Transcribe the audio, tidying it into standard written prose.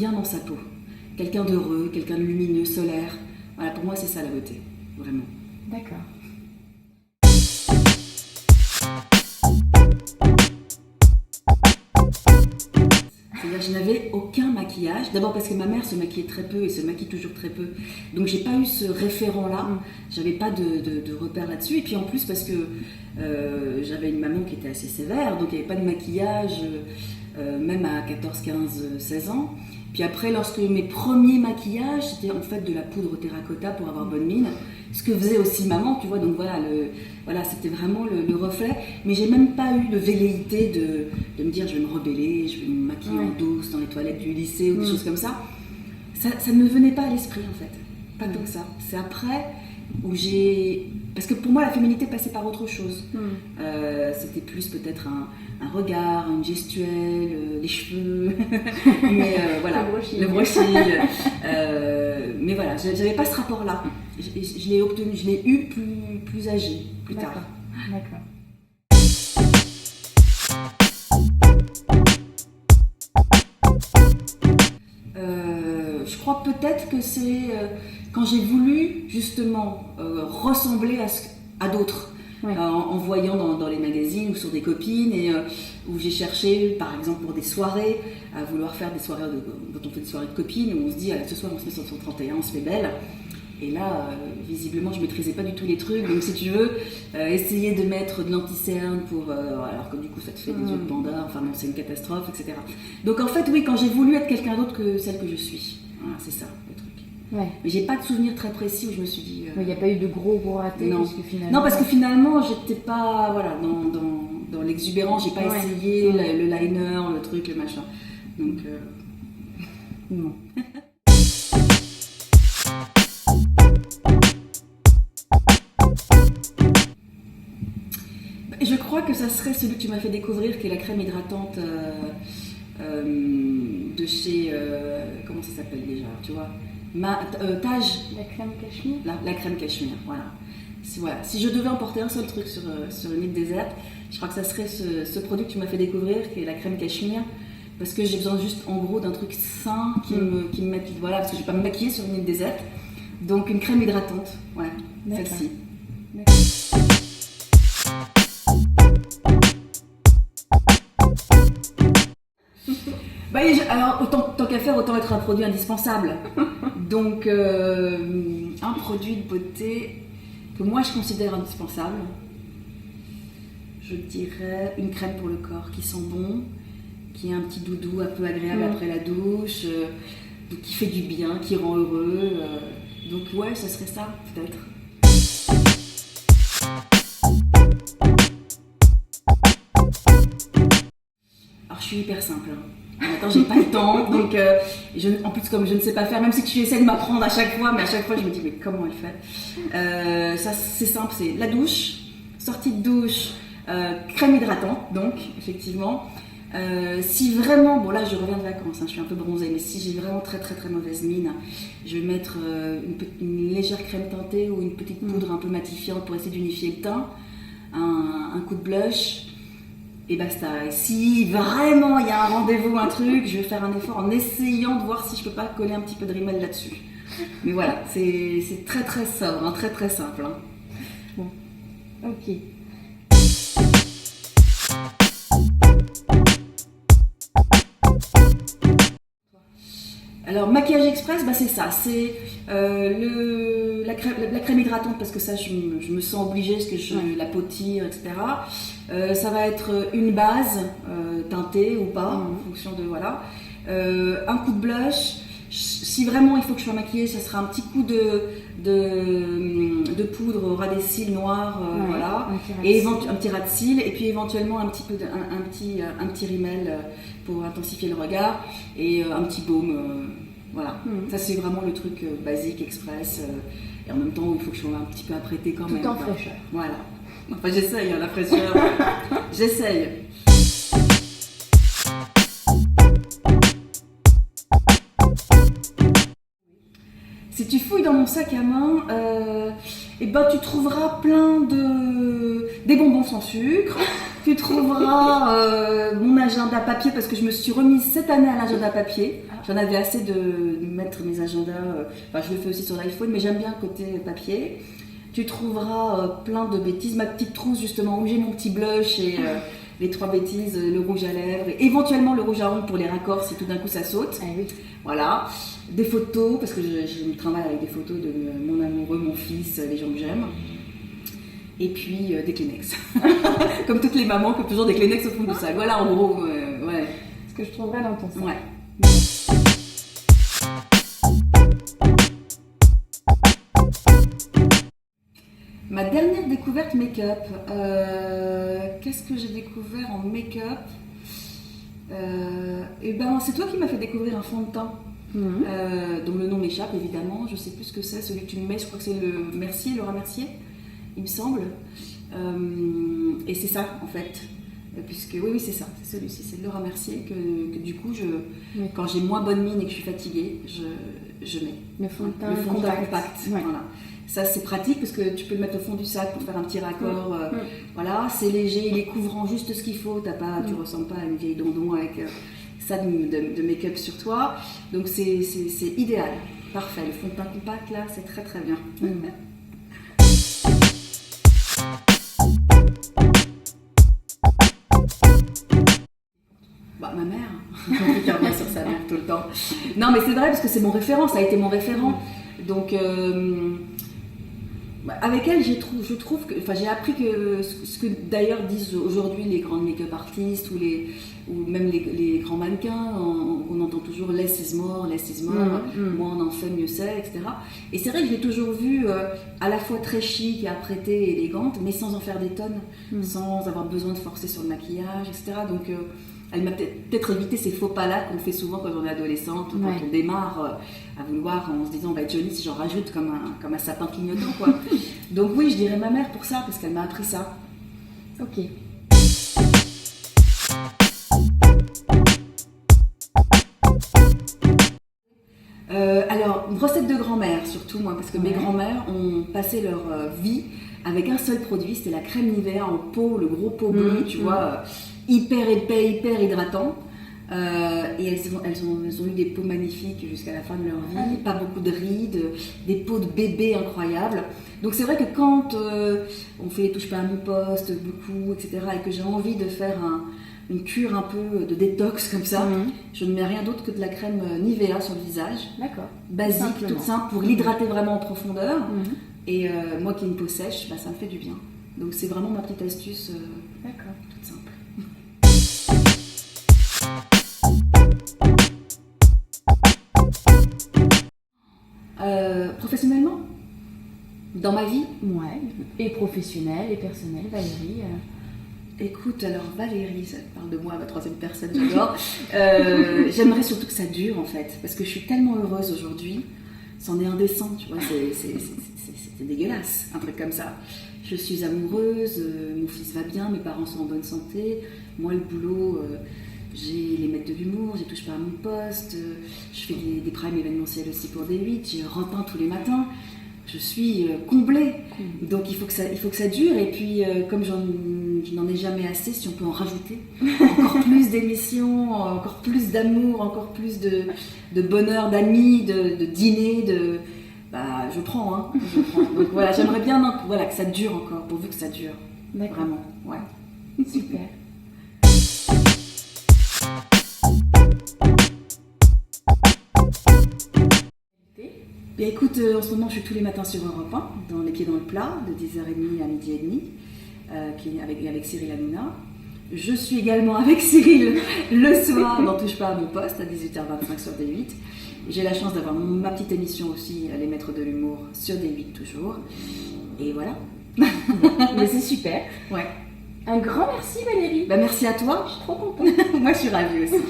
bien dans sa peau. Quelqu'un d'heureux, quelqu'un de lumineux, solaire. Voilà, pour moi, c'est ça la beauté, vraiment. D'accord. C'est-à-dire, je n'avais aucun maquillage. D'abord parce que ma mère se maquillait très peu et se maquille toujours très peu. Donc, j'ai pas eu ce référent-là. J'avais pas de repère là-dessus. Et puis, en plus, parce que j'avais une maman qui était assez sévère, donc il n'y avait pas de maquillage, même à 14, 15, 16 ans. Puis après, lorsque mes premiers maquillages, c'était en fait de la poudre terracotta pour avoir bonne mine. Ce que faisait aussi maman, tu vois. Donc voilà, c'était vraiment le reflet. Mais j'ai même pas eu de velléité de me dire je vais me rebeller, je vais me maquiller en douce dans les toilettes du lycée ou des choses comme ça. Ça ne me venait pas à l'esprit en fait. Pas tant que ça. C'est après où j'ai... Parce que pour moi, la féminité passait par autre chose. C'était plus peut-être un regard, une gestuelle, les cheveux, mais voilà, le brushing. Mais voilà, j'avais pas ce rapport-là. Je l'ai obtenu, je l'ai eu plus âgée, plus tard. D'accord. Je crois peut-être que c'est quand j'ai voulu justement ressembler à d'autres. En voyant dans les magazines ou sur des copines et où j'ai cherché par exemple pour des soirées à vouloir faire des soirées quand on fait des soirées de copines où on se dit ce soir on se met sur son 31, on se fait belle et là visiblement je maîtrisais pas du tout les trucs donc si tu veux essayer de mettre de l'anti-cerne pour alors que du coup ça te fait des yeux de panda, enfin non c'est une catastrophe etc. Donc en fait oui quand j'ai voulu être quelqu'un d'autre que celle que je suis, voilà, c'est ça le truc. Ouais. Mais j'ai pas de souvenir très précis où je me suis dit. Il n'y a pas eu de gros ratés non. Parce que finalement. Non, parce que finalement, j'étais pas dans l'exubérance, j'ai pas essayé le liner, le truc, le machin. Donc, non. Je crois que ça serait celui que tu m'as fait découvrir, qui est la crème hydratante de chez. Comment ça s'appelle déjà, tu vois? Taj. La crème cachemire. La crème cachemire, voilà. Si je devais emporter un seul truc sur une île déserte, je crois que ça serait ce produit que tu m'as fait découvrir, qui est la crème cachemire, parce que j'ai besoin juste en gros d'un truc sain qui me mette, voilà, parce que je vais pas me maquiller sur une île déserte. Donc une crème hydratante, ouais, celle-ci. D'accord. Bah, alors, tant qu'à faire, autant être un produit indispensable. Donc, un produit de beauté que moi je considère indispensable, je dirais une crème pour le corps qui sent bon, qui est un petit doudou un peu agréable après la douche, qui fait du bien, qui rend heureux. Donc, ouais, ce serait ça, peut-être. Alors, je suis hyper simple. Maintenant, j'ai pas le temps, donc en plus comme je ne sais pas faire, même si tu essaies de m'apprendre à chaque fois, mais à chaque fois je me dis mais comment elle fait ça c'est simple, c'est la douche, sortie de douche, crème hydratante, donc effectivement. Si vraiment, bon là je reviens de vacances, je suis un peu bronzée, mais si j'ai vraiment très très très mauvaise mine, je vais mettre une légère crème teintée ou une petite poudre un peu matifiante pour essayer d'unifier le teint, un coup de blush. Et basta. Et si vraiment il y a un rendez-vous, un truc, je vais faire un effort en essayant de voir si je peux pas coller un petit peu de rímel là-dessus. Mais voilà, c'est très très sobre, très très simple. Bon, ok. Alors maquillage express, c'est ça, c'est la crème hydratante parce que ça je me sens obligée parce que la peau tire, etc. Ça va être une base teintée ou pas en fonction de voilà. Un coup de blush. Si vraiment il faut que je sois maquillée, ça sera un petit coup de poudre au ras des cils noirs, voilà, et un petit ras de cils, et puis éventuellement un petit rímel pour intensifier le regard, et un petit baume, voilà. Ça c'est vraiment le truc basique, express, et en même temps il faut que je sois un petit peu apprêtée quand même. Tout en fraîcheur. Voilà. Enfin j'essaye, la fraîcheur, j'essaye. Si tu fouilles dans mon sac à main, eh ben, tu trouveras des bonbons sans sucre. Tu trouveras mon agenda papier parce que je me suis remise cette année à l'agenda papier. J'en avais assez de mettre mes agendas. Enfin, je le fais aussi sur l'iPhone, mais j'aime bien le côté papier. Tu trouveras plein de bêtises. Ma petite trousse, justement, où j'ai mon petit blush et les 3 bêtises, le rouge à lèvres, et éventuellement le rouge à ongles pour les raccords si tout d'un coup ça saute. Ah oui. Voilà. Des photos, parce que je travaille avec des photos de mon amoureux, mon fils, les gens que j'aime. Et puis des Kleenex. Comme toutes les mamans qui ont toujours des Kleenex au fond du sac. Voilà, en gros, ouais. Ce que je trouverai dans ton sac. Ouais. Ma dernière découverte make-up. Qu'est-ce que j'ai découvert en make-up? Eh ben, c'est toi qui m'as fait découvrir un fond de teint. Donc le nom m'échappe évidemment, je sais plus ce que c'est, celui que tu me mets, je crois que c'est le Mercier, Laura Mercier, il me semble. Et c'est ça en fait, puisque oui c'est ça, c'est celui-ci, c'est Laura Mercier que du coup quand j'ai moins bonne mine et que je suis fatiguée, je mets le fond de teint compact. Ouais. Voilà. Ça c'est pratique parce que tu peux le mettre au fond du sac pour faire un petit raccord. Voilà, c'est léger, il est couvrant juste ce qu'il faut, tu ressembles pas à une vieille dondon avec ça de make-up sur toi. Donc c'est idéal, parfait. Le fond de teint compact là, c'est très très bien. Bah, ma mère, on peut faire bien sur sa mère tout le temps. Non mais c'est vrai parce que c'est mon référent, ça a été mon référent. Donc avec elle, je trouve que, enfin, j'ai appris que ce que d'ailleurs disent aujourd'hui les grandes make-up artistes ou même les grands mannequins, on entend toujours less is more, moins on en fait mieux c'est, etc. Et c'est vrai que je l'ai toujours vue à la fois très chic et apprêtée et élégante, mais sans en faire des tonnes, sans avoir besoin de forcer sur le maquillage, etc. Donc elle m'a peut-être évité ces faux pas là qu'on fait souvent quand on est adolescente ou quand on démarre à vouloir en se disant bah jolie si j'en rajoute comme un sapin clignotant quoi. Donc oui, je dirais ma mère pour ça parce qu'elle m'a appris ça. Ok. Alors, une recette de grand-mère surtout moi parce que mes grand-mères ont passé leur vie avec un seul produit, c'était la crème Nivea en pot, le gros pot bleu, tu vois, hyper épais, hyper hydratant. Et elles ont eu des peaux magnifiques jusqu'à la fin de leur vie, pas beaucoup de rides, des peaux de bébé incroyables. Donc c'est vrai que quand on fait les touches pas à mon poste, beaucoup, etc., et que j'ai envie de faire une cure un peu de détox comme ça, je ne mets rien d'autre que de la crème Nivea sur le visage. D'accord. Basique, toute simple, pour l'hydrater vraiment en profondeur. Et moi qui ai une peau sèche, bah, ça me fait du bien. Donc c'est vraiment ma petite astuce toute simple. Professionnellement, dans ma vie, ouais, et professionnel et personnel, Valérie. Écoute, alors Valérie, ça parle de moi à ma troisième personne, j'adore. J'aimerais surtout que ça dure en fait, parce que je suis tellement heureuse aujourd'hui. C'en est indécent, tu vois, c'est dégueulasse, un truc comme ça. Je suis amoureuse, mon fils va bien, mes parents sont en bonne santé. Moi, le boulot, j'ai les maîtres de l'humour, je touche pas à mon poste, je fais des primes événementiels aussi pour D8, j'ai repeint tous les matins. Je suis comblée, donc il faut que ça dure. Et puis, comme je n'en ai jamais assez, si on peut en rajouter encore plus d'émissions, encore plus d'amour, encore plus de bonheur, d'amis, de dîners, bah, je prends. Donc voilà, j'aimerais bien que ça dure encore, pourvu que ça dure. D'accord. Vraiment, ouais. Super. Bien, écoute, en ce moment, je suis tous les matins sur Europe 1, dans Les Pieds dans le Plat, de 10h30 à midi et demi, avec Cyril Hanouna. Je suis également avec Cyril le soir dans Touche pas à mon poste, à 18h25 sur D8. J'ai la chance d'avoir ma petite émission aussi, Les Maîtres de l'humour, sur D8 toujours. Et voilà. Mais c'est super. Ouais. Un grand merci Valérie. Bah, merci à toi. Je suis trop contente. Moi, je suis ravie aussi.